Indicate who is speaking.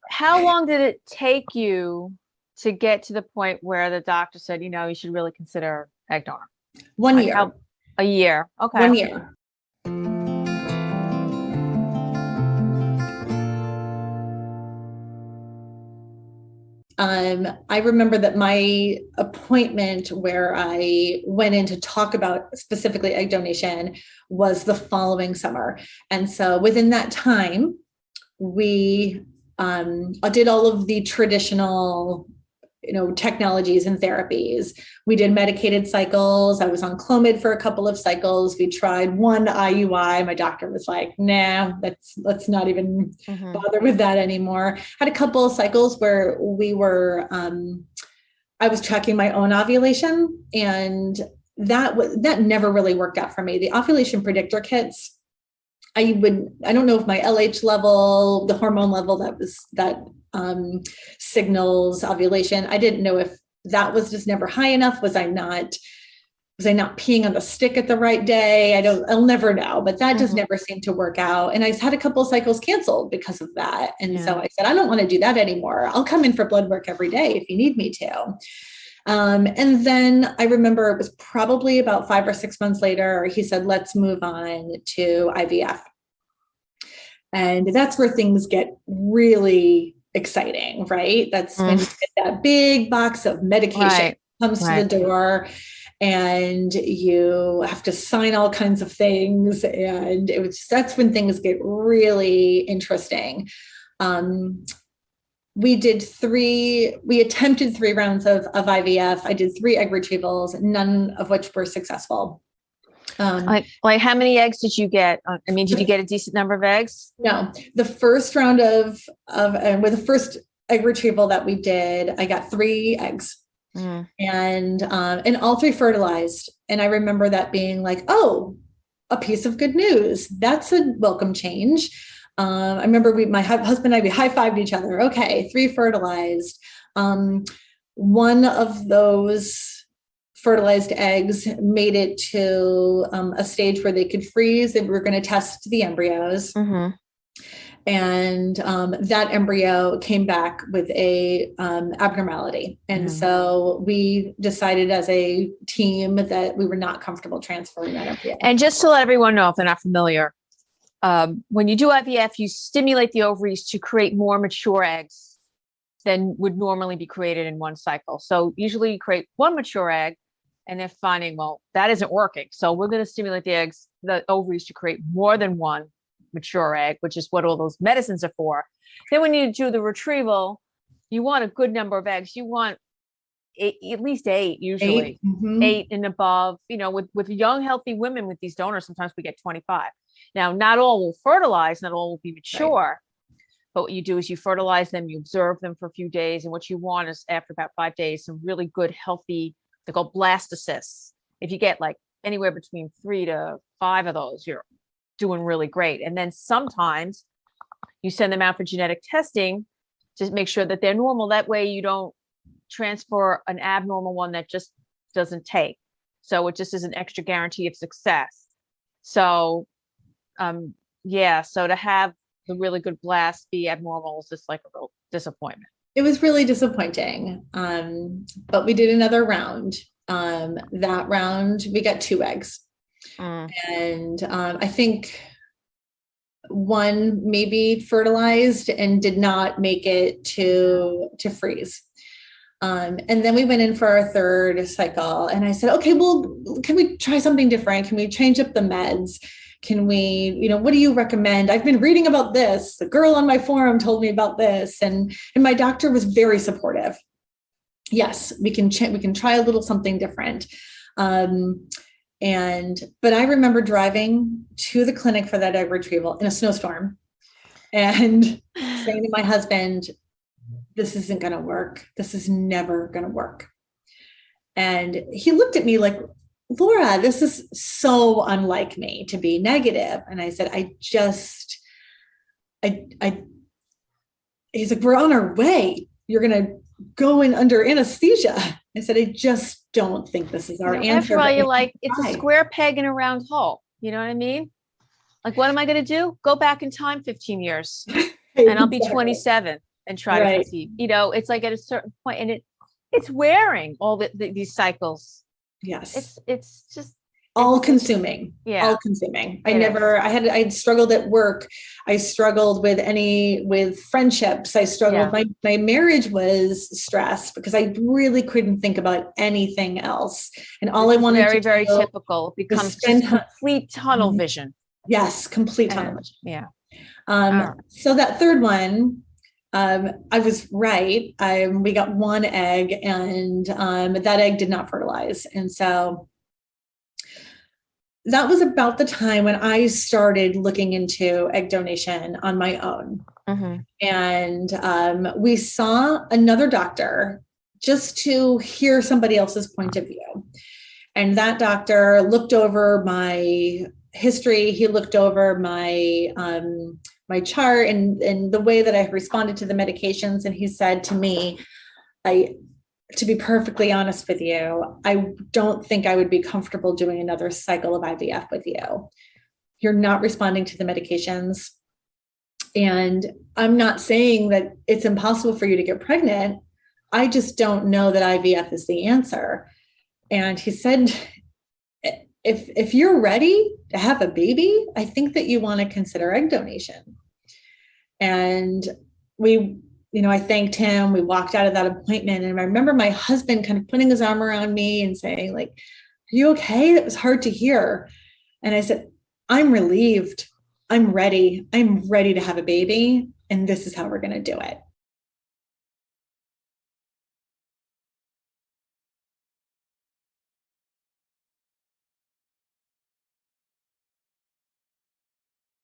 Speaker 1: how long did it take you to get to the point where the doctor said, you should really consider egg donor?
Speaker 2: One
Speaker 1: Like
Speaker 2: year,
Speaker 1: how, a year. Okay.
Speaker 2: 1 year. I remember that my appointment where I went in to talk about specifically egg donation was the following summer. And so within that time, we did all of the traditional technologies and therapies. We did medicated cycles. I was on Clomid for a couple of cycles. We tried one IUI. My doctor was like, nah, let's not even bother with that anymore. Had a couple of cycles where I was tracking my own ovulation, and that never really worked out for me. The ovulation predictor kits, I don't know if my LH level, the hormone level that signals ovulation, I didn't know if that was just never high enough. Was I not peeing on the stick at the right day? I'll never know, but that just never seemed to work out. And I had a couple of cycles canceled because of that. And so I said, I don't want to do that anymore. I'll come in for blood work every day if you need me to. And then I remember it was probably about 5 or 6 months later, he said, let's move on to IVF. And that's where things get really exciting, right? That's when you get that big box of medication comes to the door, and you have to sign all kinds of things. And that's when things get really interesting. We attempted 3 rounds of IVF. I did 3 egg retrievals, none of which were successful.
Speaker 1: Like how many eggs did you get? Did you get a decent number of eggs?
Speaker 2: No, the first round with the first egg retrieval that we did, I got 3 eggs, and all 3 fertilized. And I remember that being like, oh, a piece of good news. That's a welcome change. I remember my husband and I, we high-fived each other. Okay, 3 fertilized. One of those fertilized eggs made it to a stage where they could freeze, and we were going to test the embryos. And that embryo came back with a abnormality. And so we decided as a team that we were not comfortable transferring that embryo.
Speaker 1: And just to let everyone know, if they're not familiar, when you do IVF, you stimulate the ovaries to create more mature eggs than would normally be created in one cycle. So usually you create one mature egg, and they're finding, well, that isn't working. So we're going to stimulate the ovaries to create more than one mature egg, which is what all those medicines are for. Then when you do the retrieval, you want a good number of eggs. You want at least 8, usually 8 and above. With young, healthy women with these donors, sometimes we get 25. Now, not all will fertilize, not all will be mature. But what you do is you fertilize them, you observe them for a few days. And what you want is, after about 5 days, some really good, healthy, they're called blastocysts. If you get like anywhere between 3 to 5 of those, you're doing really great. And then sometimes you send them out for genetic testing to make sure that they're normal. That way you don't transfer an abnormal one that just doesn't take. So it just is an extra guarantee of success. So, so to have the really good blast be abnormal is just like a real disappointment.
Speaker 2: It was really disappointing. But we did another round. That round, we got 2 eggs. And I think one maybe fertilized and did not make it to freeze. And then we went in for our 3rd cycle, and I said, okay, well, can we try something different? Can we change up the meds? Can we, what do you recommend? I've been reading about this. The girl on my forum told me about this. And my doctor was very supportive. Yes, we can try a little something different. But I remember driving to the clinic for that egg retrieval in a snowstorm and saying to my husband, this isn't going to work. This is never going to work. And he looked at me like, Laura, this is so unlike me to be negative. And I said, he's like, we're on our way. You're going to go in under anesthesia. I said, I just don't think this is our answer.
Speaker 1: After all, you're like, it's a square peg in a round hole. You know what I mean? Like, what am I going to do? Go back in time 15 years and I'll be 27. and try to conceive. It's like at a certain point, and it's wearing all these cycles.
Speaker 2: Yes.
Speaker 1: It's just
Speaker 2: all consuming.
Speaker 1: Yeah.
Speaker 2: All consuming. I had struggled at work. I struggled with friendships. I struggled.
Speaker 1: Yeah.
Speaker 2: My marriage was stress because I really couldn't think about anything else. And all I wanted to do.
Speaker 1: Very typical. It becomes complete tunnel vision.
Speaker 2: Yes. Complete tunnel vision.
Speaker 1: Yeah.
Speaker 2: So that third one, I was right. We got one egg, and that egg did not fertilize. And so that was about the time when I started looking into egg donation on my own. Mm-hmm. And we saw another doctor just to hear somebody else's point of view. And that doctor looked over my history. He looked over my my chart and the way that I responded to the medications. And he said to me, to be perfectly honest with you, I don't think I would be comfortable doing another cycle of IVF with you. You're not responding to the medications. And I'm not saying that it's impossible for you to get pregnant. I just don't know that IVF is the answer. And he said, if you're ready to have a baby, I think that you want to consider egg donation. And I thanked him. We walked out of that appointment, and I remember my husband kind of putting his arm around me and saying, like, "Are you okay?" It was hard to hear. And I said, "I'm relieved. I'm ready. I'm ready to have a baby. And this is how we're going to do it."